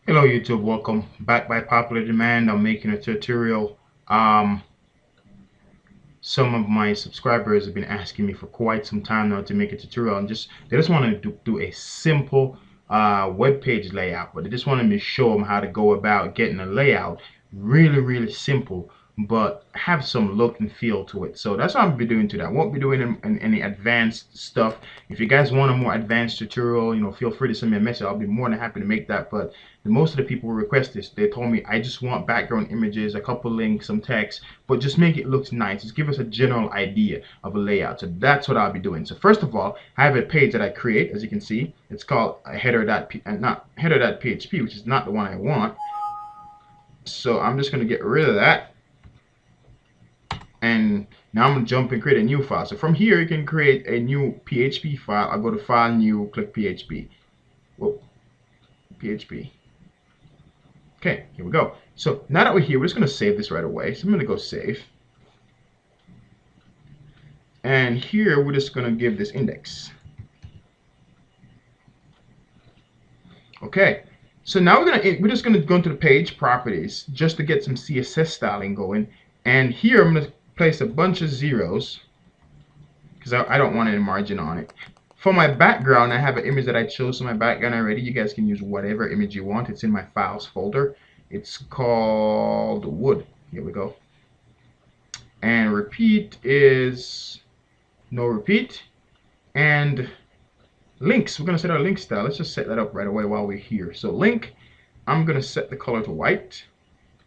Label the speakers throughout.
Speaker 1: Hello YouTube, welcome back. By popular demand, I'm making a tutorial. Some of my subscribers have been asking me for quite some time now to make a tutorial, and they just want to do a simple web page layout, but they just wanted me to show them how to go about getting a layout really simple, but have some look and feel to it. So that's what I'll be doing today. I won't be doing any advanced stuff. If you guys want a more advanced tutorial, feel free to send me a message. I'll be more than happy to make that. But most of the people who request this, they told me I just want background images, a couple links, some text, but just make it look nice. Just give us a general idea of a layout. So that's what I'll be doing. So first of all, I have a page that I create. As you can see, it's called not header.php, which is not the one I want. So I'm just going to get rid of that. And now I'm going to jump and create a new file. So from here, you can create a new PHP file. I'll go to File, New, click PHP. Whoa, PHP. Okay, here we go. So now that we're here, we're just going to save this right away. So I'm going to go save. And here, we're just going to give this index. Okay, so now we're just going to go into the page properties just to get some CSS styling going. And here, I'm going to place a bunch of zeros because I don't want any margin on it. For my background, I have an image that I chose for my background already. You guys can use whatever image you want. It's in my files folder. It's called wood. Here we go. And repeat is no repeat. And links, we're going to set our link style. Let's just set that up right away while we're here. So link, I'm going to set the color to white.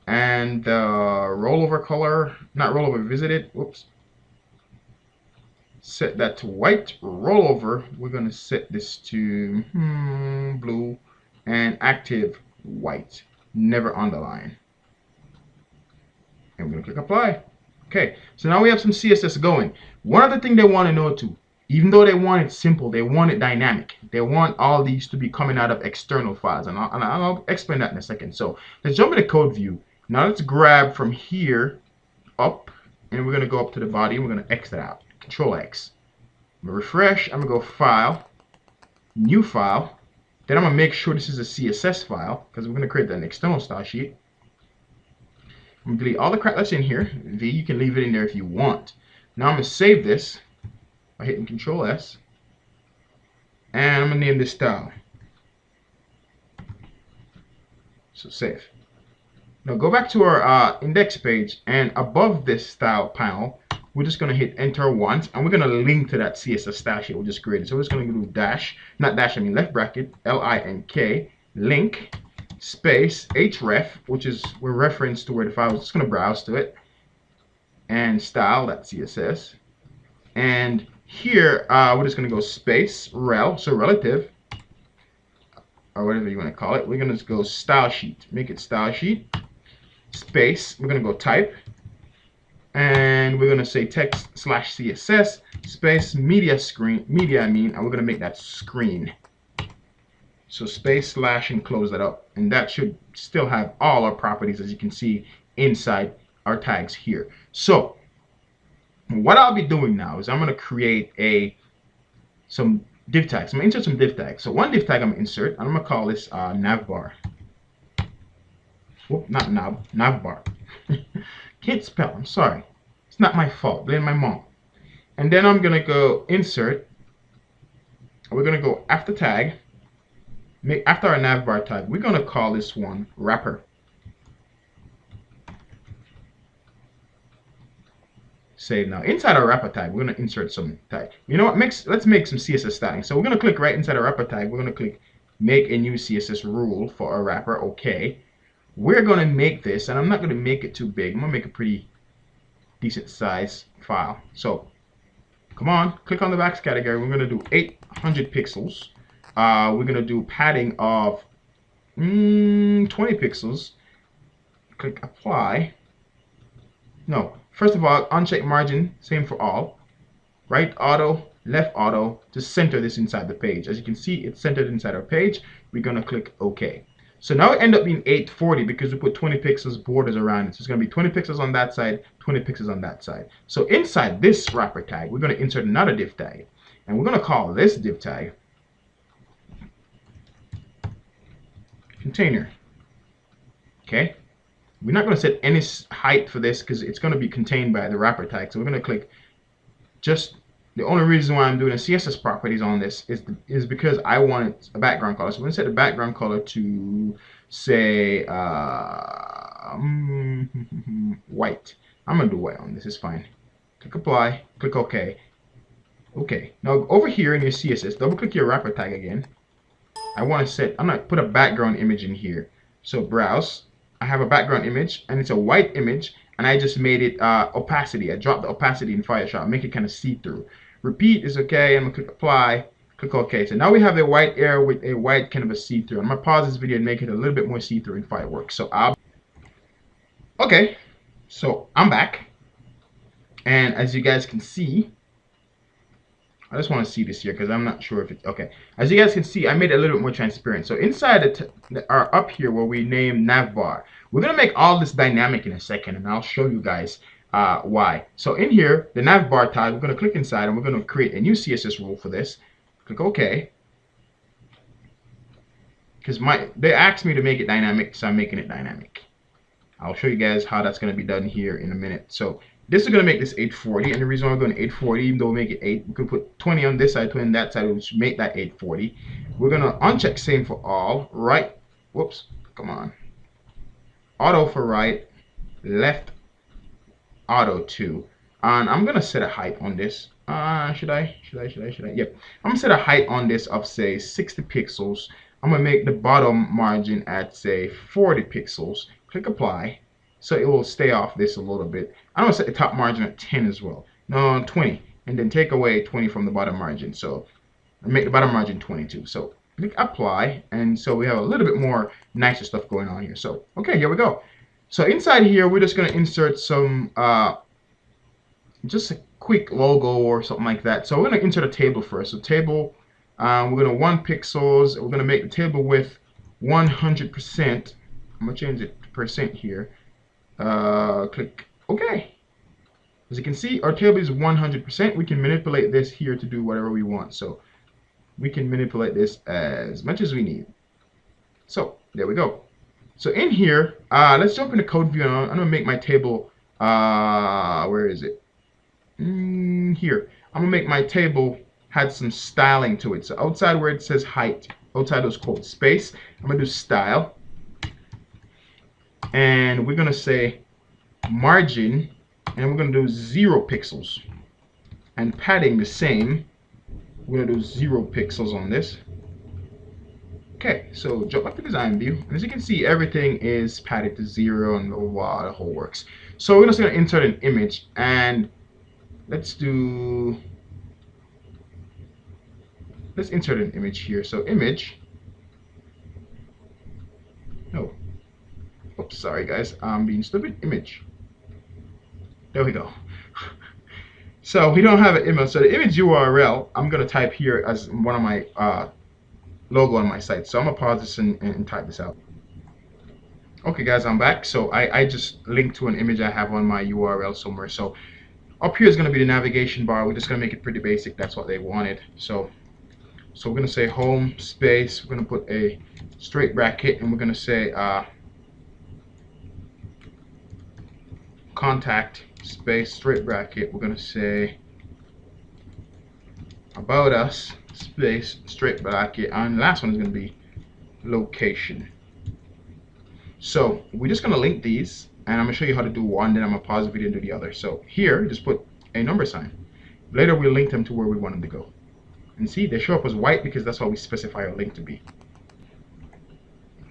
Speaker 1: And rollover color, not rollover, visited, whoops. Set that to white. Rollover, we're going to set this to blue, and active white, never underline. And we're going to click apply. Okay, so now we have some CSS going. One other thing they want to know too, even though they want it simple, they want it dynamic. They want all these to be coming out of external files, and I'll explain that in a second. So let's jump into code view. Now let's grab from here up, and we're going to go up to the body, and we're going to X that out. Control X. I'm going to refresh. I'm going to go File, New File. Then I'm going to make sure this is a CSS file because we're going to create an external style sheet. I'm going to delete all the crap that's in here. V, you can leave it in there if you want. Now I'm going to save this by hitting Control S. And I'm going to name this style. So save. Now go back to our index page, and above this style panel, we're just going to hit enter once, and we're going to link to that CSS style sheet we just created. So we're just going to do dash, not dash, I mean left bracket, LINK, link, space, href, which is we're reference to where the file is. Just going to browse to it, and style.css. And here, we're just going to go space, rel, so relative, or whatever you want to call it. We're going to just go style sheet, make it style sheet. Space, we're going to go type, and we're going to say text/CSS space media screen, and we're going to make that screen. So space slash and close that up, and that should still have all our properties as you can see inside our tags here. So what I'll be doing now is I'm going to create some div tags. I'm going to insert some div tags. So one div tag I'm going to insert, and I'm going to call this navbar. Whoop, not navbar. Can't spell, I'm sorry. It's not my fault, blame my mom. And then I'm gonna go insert. We're gonna go after tag. After our navbar tag, we're gonna call this one wrapper. Save now. Inside our wrapper tag, we're gonna insert some tag. You know what? Let's make some CSS styling. So we're gonna click right inside our wrapper tag. We're gonna click make a new CSS rule for our wrapper. Okay. We're going to make this, and I'm not going to make it too big. I'm going to make a pretty decent size file. So come on, click on the box category. We're going to do 800 pixels. We're going to do padding of 20 pixels. Click apply. No, first of all, uncheck margin, same for all. Right auto, left auto to center this inside the page. As you can see, it's centered inside our page. We're going to click OK. So now it ended up being 840 because we put 20 pixels borders around it. So it's going to be 20 pixels on that side, 20 pixels on that side. So inside this wrapper tag, we're going to insert another div tag. And we're going to call this div tag container. Okay, we're not going to set any height for this because it's going to be contained by the wrapper tag. So we're going to click just, the only reason why I'm doing a CSS properties on this is because I wanted a background color. So I'm going to set the background color to say white. I'm going to do white on this. It's fine. Click apply. Click OK. Okay. Now over here in your CSS, double click your wrapper tag again. I want to set, I'm going to put a background image in here. So browse. I have a background image and it's a white image, and I just made it opacity. I dropped the opacity in Photoshop, make it kind of see-through. Repeat is okay. I'm gonna click apply, click OK. So now we have a white area with a white kind of a see-through. I'm gonna pause this video and make it a little bit more see-through in Fireworks. So okay, so I'm back, and as you guys can see, I just want to see this here because I'm not sure if it's okay. As you guys can see, I made it a little bit more transparent. So inside up here where we name navbar, we're gonna make all this dynamic in a second, and I'll show you guys why. So in here, the navbar tag, we're gonna click inside and we're gonna create a new CSS rule for this. Click OK. Because they asked me to make it dynamic, so I'm making it dynamic. I'll show you guys how that's gonna be done here in a minute. So this is going to make this 840, and the reason why we're going to 840, even though we make it 8, we can put 20 on this side, 20 on that side, which make that 840. We're going to uncheck same for all, right, whoops, come on, auto for right, left, auto 2, and I'm going to set a height on this. Should I? Yep, I'm going to set a height on this of, say, 60 pixels. I'm going to make the bottom margin at, say, 40 pixels. Click apply. So it will stay off this a little bit. I'm going to set the top margin at 10 as well. No, 20. And then take away 20 from the bottom margin. So I make the bottom margin 22. So click apply. And so we have a little bit more nicer stuff going on here. So, okay, here we go. So inside here, we're just going to insert some, just a quick logo or something like that. So we're going to insert a table first. So table, we're going to 1 pixels. We're going to make the table width 100%. I'm going to change it to percent here. Click OK. As you can see, our table is 100%. We can manipulate this here to do whatever we want. So we can manipulate this as much as we need. So there we go. So in here, let's jump into code view. I'm going to make my table, where is it? Here. I'm going to make my table had some styling to it. So outside where it says height, outside those quotes, space, I'm going to do style. And we're going to say margin, and we're going to do 0 pixels. And padding the same, we're going to do 0 pixels on this. Okay, so jump back to design view. And as you can see, everything is padded to 0 and wow, the whole works. So we're just going to insert an image, and let's insert an image here. So image. No. Oops, sorry guys, I'm being stupid. Image. There we go. So we don't have an image. So the image URL, I'm going to type here as one of my logo on my site. So I'm going to pause this and type this out. Okay guys, I'm back. So I just linked to an image I have on my URL somewhere. So up here is going to be the navigation bar. We're just going to make it pretty basic. That's what they wanted. So we're going to say home space. We're going to put a straight bracket, and we're going to say contact space straight bracket. We're going to say about us space straight bracket, and last one is going to be location. So we're just going to link these, and I'm going to show you how to do one, then I'm going to pause the video and do the other. So here, just put a number sign. Later we'll link them to where we want them to go. And see, they show up as white because that's how we specify our link to be.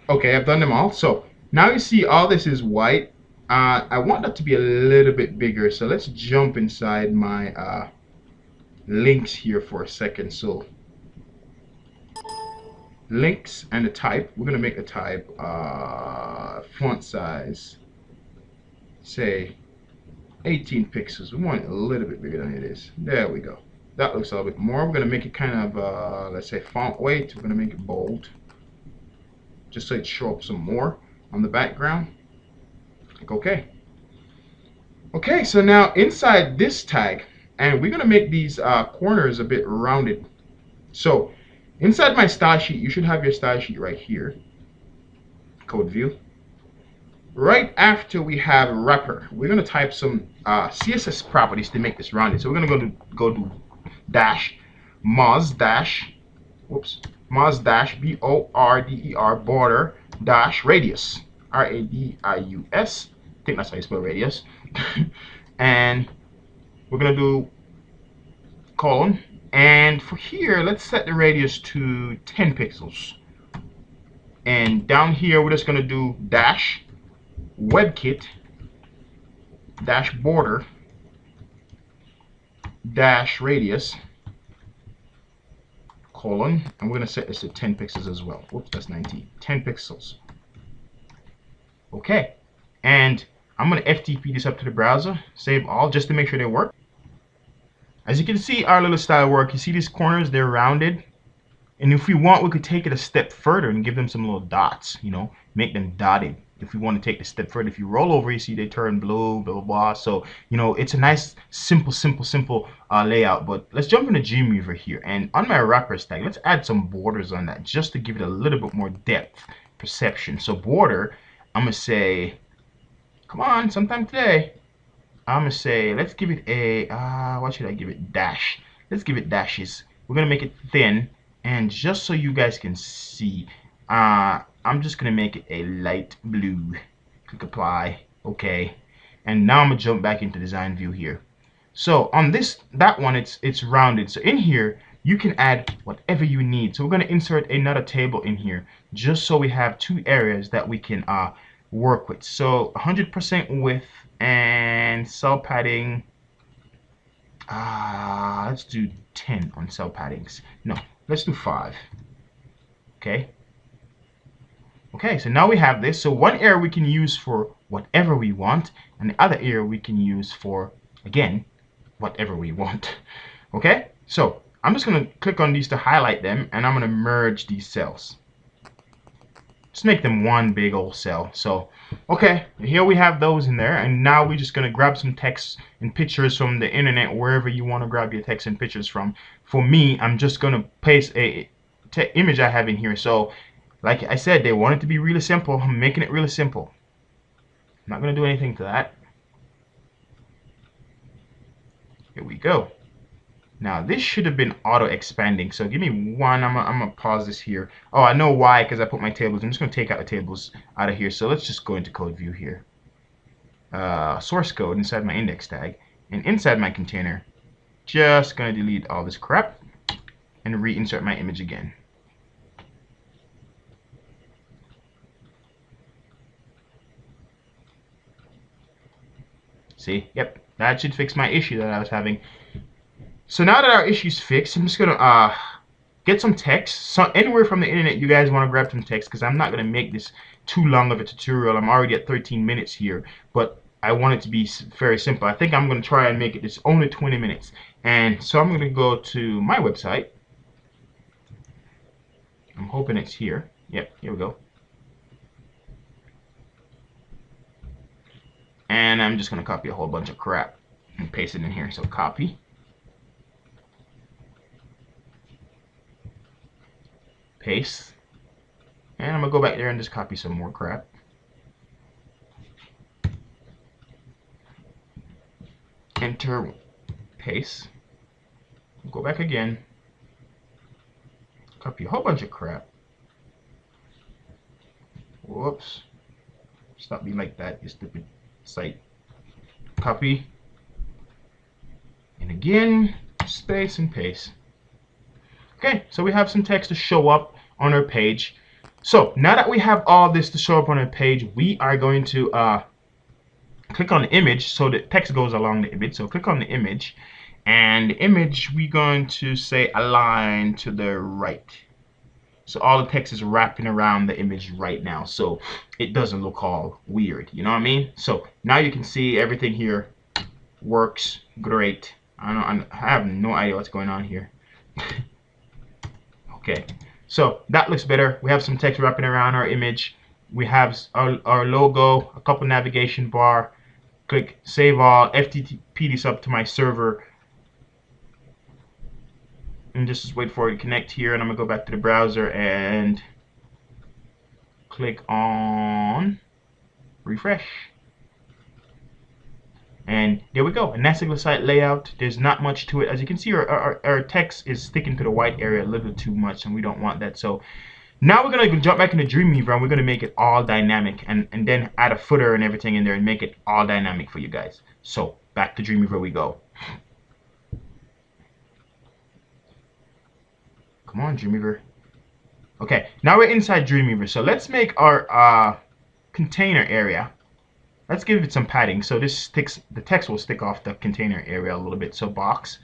Speaker 1: Okay, I've done them all. So now you see all this is white. I want that to be a little bit bigger, so let's jump inside my links here for a second. So links and the type, we're going to make the type font size, say 18 pixels. We want it a little bit bigger than it is. There we go. That looks a little bit more. We're going to make it kind of, let's say font weight. We're going to make it bold, just so it shows up some more on the background. Click OK. Okay, so now inside this tag, and we're going to make these corners a bit rounded. So inside my style sheet, you should have your style sheet right here. Code view. right after we have wrapper, we're going to type some CSS properties to make this rounded. So we're going to go to dash Moz dash, whoops, Moz dash border border dash radius, radius. I think that's how you spell radius. And we're going to do colon. And for here, let's set the radius to 10 pixels. And down here, we're just going to do dash WebKit dash border dash radius colon, and we're going to set this to 10 pixels as well. Whoops, that's 19. 10 pixels. Okay, and I'm going to FTP this up to the browser, save all, just to make sure they work. As you can see, our little style work. You see these corners, they're rounded. And if we want, we could take it a step further and give them some little dots, you know, make them dotted. If we want to take it a step further, if you roll over, you see they turn blue, blah, blah, blah. So, you know, it's a nice, simple layout. But let's jump into Dreamweaver here. And on my wrapper tag, let's add some borders on that just to give it a little bit more depth perception. So border, I'm going to say, come on, sometime today. I'm going to say, let's give it a, what should I give it? Dash. Let's give it dashes. We're going to make it thin. And just so you guys can see, I'm just going to make it a light blue. Click apply. Okay. And now I'm going to jump back into design view here. So on that one, it's rounded. So in here, you can add whatever you need. So we're going to insert another table in here just so we have two areas that we can work with. So 100% width and cell padding. Let's do 10 on cell paddings. No, let's do 5. Okay. Okay, so now we have this. So one area we can use for whatever we want, and the other area we can use for, again, whatever we want. Okay, so I'm just going to click on these to highlight them, and I'm going to merge these cells. Just make them one big old cell. So, okay, here we have those in there, and now we're just going to grab some text and pictures from the internet, wherever you want to grab your text and pictures from. For me, I'm just going to paste a image I have in here. So, like I said, they want it to be really simple. I'm making it really simple. I'm not going to do anything to that. Here we go. Now, this should have been auto-expanding, so give me one. I'm gonna pause this here. Oh, I know why, because I put my tables. I'm just going to take out the tables out of here. So let's just go into code view here. Source code inside my index tag. And inside my container, just going to delete all this crap and reinsert my image again. See? Yep, that should fix my issue that I was having. So now that our issue's fixed, I'm just gonna get some text. So anywhere from the internet you guys want to grab some text, because I'm not gonna make this too long of a tutorial. I'm already at 13 minutes here, but I want it to be very simple. I think I'm gonna try and make it just only 20 minutes. And so I'm gonna go to my website. I'm hoping it's here. Yep, here we go. And I'm just gonna copy a whole bunch of crap and paste it in here. So copy. Paste, and I'm gonna go back there and just copy some more crap. Enter, paste, go back again, copy a whole bunch of crap. Whoops, stop being like that, you stupid site. Copy, and again, space and paste. Okay, so we have some text to show up on our page. So now that we have all this to show up on our page, we are going to click on the image so the text goes along the image. So click on the image, and the image we're going to say align to the right. So all the text is wrapping around the image right now, so it doesn't look all weird. You know what I mean? So now you can see everything here works great. I have no idea what's going on here. Okay, so that looks better. We have some text wrapping around our image. We have our logo, a couple navigation bar. Click save all, FTP this up to my server, and just wait for it to connect here. And I'm gonna go back to the browser and click on refresh. And there we go, a nice little site layout. There's not much to it. As you can see, our text is sticking to the white area a little too much, and we don't want that. So now we're going to jump back into Dreamweaver, and we're going to make it all dynamic, and then add a footer and everything in there and make it all dynamic for you guys. So back to Dreamweaver we go. Come on, Dreamweaver. Okay, now we're inside Dreamweaver. So let's make our container area. Let's give it some padding. So this sticks, the text will stick off the container area a little bit. So box.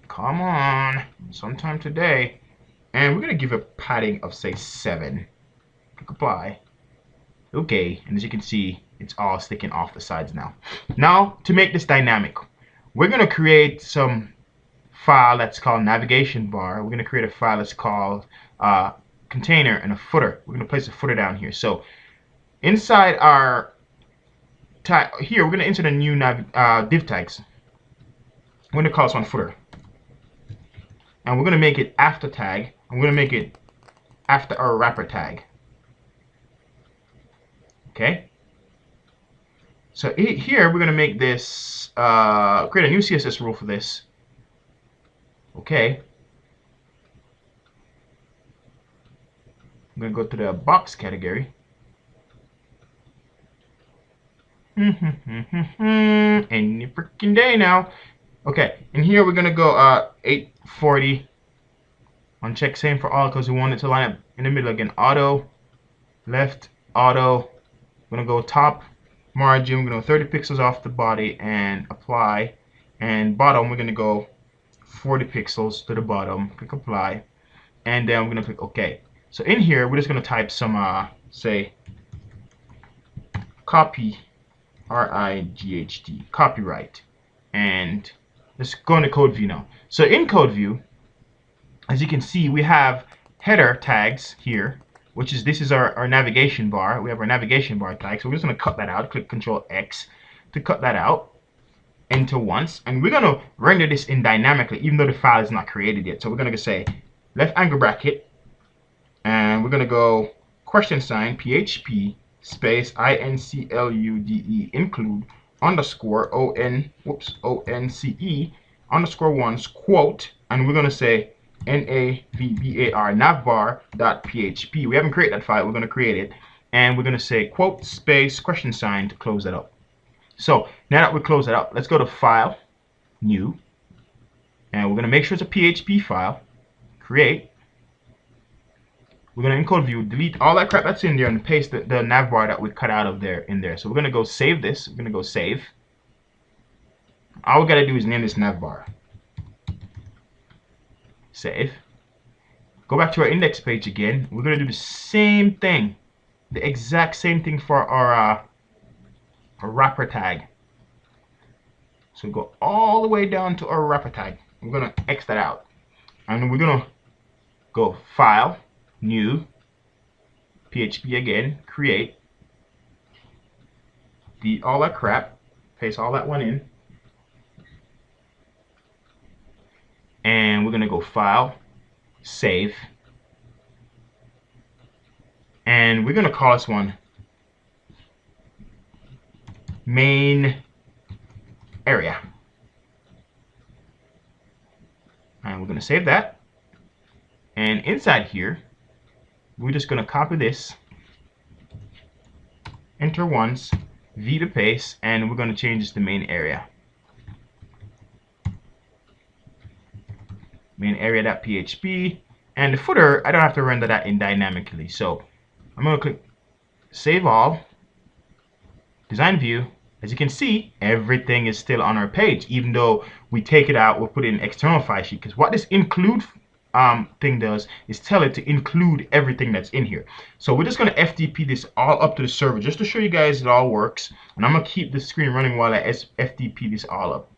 Speaker 1: Come on, sometime today. And we're gonna give a padding of say 7. Click apply. Okay, and as you can see, it's all sticking off the sides now. Now to make this dynamic, we're gonna create some file that's called navigation bar. We're gonna create a file that's called container and a footer. We're gonna place a footer down here. So inside our tag here, we're going to insert a new div tags. We're going to call this one footer. And we're going to make it after tag. I'm going to make it after our wrapper tag. Okay. So here, we're going to make this, create a new CSS rule for this. Okay. I'm going to go to the box category. Any freaking day now. Okay, and here we're gonna go 840. Uncheck same for all because we want it to line up in the middle again. Auto, left, auto. We're gonna go top margin. We're gonna go 30 pixels off the body and apply. And bottom, we're gonna go 40 pixels to the bottom. Click apply, and then we're gonna click OK. So in here, we're just gonna type some say copy. RIGHT, copyright, and let's go into code view now. So in code view, as you can see, we have header tags here, which is this is our navigation bar. We have our navigation bar tag, so we're just going to cut that out. Click Control X to cut that out. Enter once, and we're going to render this in dynamically, even though the file is not created yet. So we're going to say left angle bracket, and we're going to go question sign PHP space INCLUDE include underscore ONCE underscore ones quote, and we're going to say NAVBAR navbar.php. We haven't created that file, we're going to create it, and we're going to say quote space question sign to close that up. So now that we close that up, let's go to file, new, and we're going to make sure it's a PHP file, create. We're going to in code view delete all that crap that's in there and paste the nav bar that we cut out of there in there. So we're going to go save this. We're going to go save. All we got to do is name this nav bar. Save. Go back to our index page again. We're going to do the same thing, the exact same thing for our wrapper tag. So go all the way down to our wrapper tag. We're going to X that out, and we're going to go file, new, PHP again, create, delete all that crap, paste all that one in, and we're gonna go file, save, and we're gonna call this one main area, and we're gonna save that. And inside here, we're just going to copy this, enter once, V to paste, and we're going to change this to main area. Main area.php, and the footer, I don't have to render that in dynamically. So I'm going to click save all, design view. As you can see, everything is still on our page, even though we take it out, we'll put it in external file sheet, because what this include thing does is tell it to include everything that's in here. So we're just going to FTP this all up to the server just to show you guys it all works, and I'm going to keep the screen running while I FTP this all up.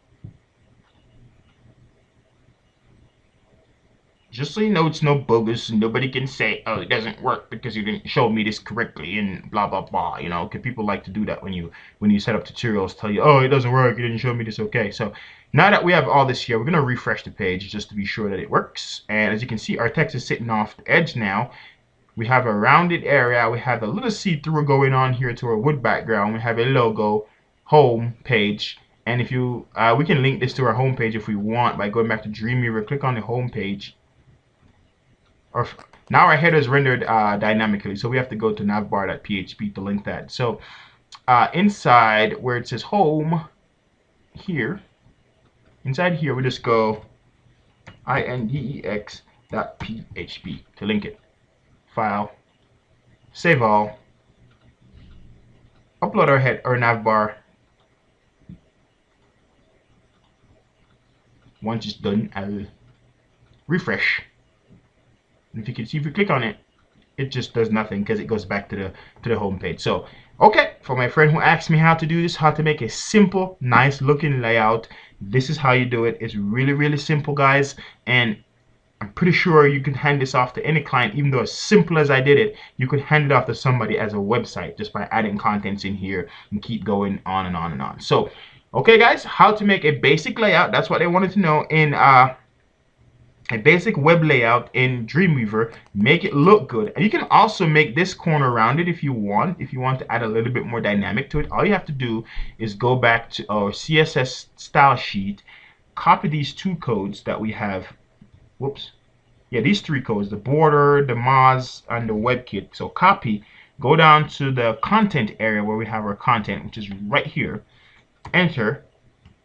Speaker 1: Just so you know, it's no bogus, and nobody can say, oh, it doesn't work because you didn't show me this correctly and blah blah blah, you know, because people like to do that when you set up tutorials, tell you, oh, it doesn't work, you didn't show me this. Okay, so now that we have all this here, we're going to refresh the page just to be sure that it works. And as you can see, our text is sitting off the edge now. We have a rounded area. We have a little see-through going on here to our wood background. We have a logo, home page, and if you, we can link this to our home page if we want by going back to Dreamweaver. Click on the home page. Or now our header is rendered dynamically, so we have to go to navbar.php to link that. So inside where it says home here, inside here we just go index.php to link it. File, save all, upload our head or navbar. Once it's done, I'll refresh. And if you can see, if you click on it, it just does nothing because it goes back to the home page. So okay, for my friend who asked me how to do this, how to make a simple, nice looking layout, this is how you do it. It's really, really simple, guys, and I'm pretty sure you can hand this off to any client. Even though as simple as I did it, you could hand it off to somebody as a website just by adding contents in here and keep going on and on and on. So okay, guys, how to make a basic layout. That's what they wanted to know in a basic web layout in Dreamweaver. Make it look good. And you can also make this corner rounded if you want. If you want to add a little bit more dynamic to it, all you have to do is go back to our CSS style sheet, copy these two codes that we have. Whoops. Yeah, these three codes, the border, the Moz, and the WebKit. So copy, go down to the content area where we have our content, which is right here. Enter,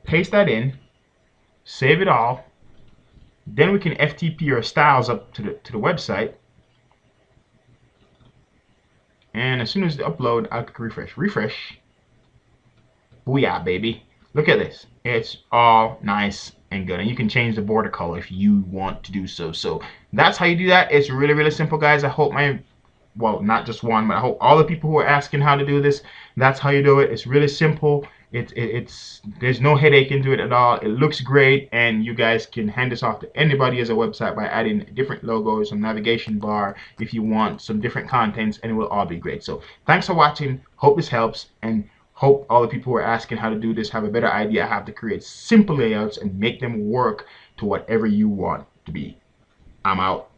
Speaker 1: paste that in, save it all. Then we can FTP our styles up to the website. And as soon as the upload, I'll click refresh. Refresh. Booyah, baby. Look at this. It's all nice and good. And you can change the border color if you want to do so. So that's how you do that. It's really, really simple, guys. I hope well, not just one, but I hope all the people who are asking how to do this, that's how you do it. It's really simple. There's no headache into it at all. It looks great, and you guys can hand this off to anybody as a website by adding different logos, some navigation bar if you want, some different contents, and it will all be great. So thanks for watching. Hope this helps, and hope all the people who are asking how to do this have a better idea how to create simple layouts and make them work to whatever you want to be. I'm out.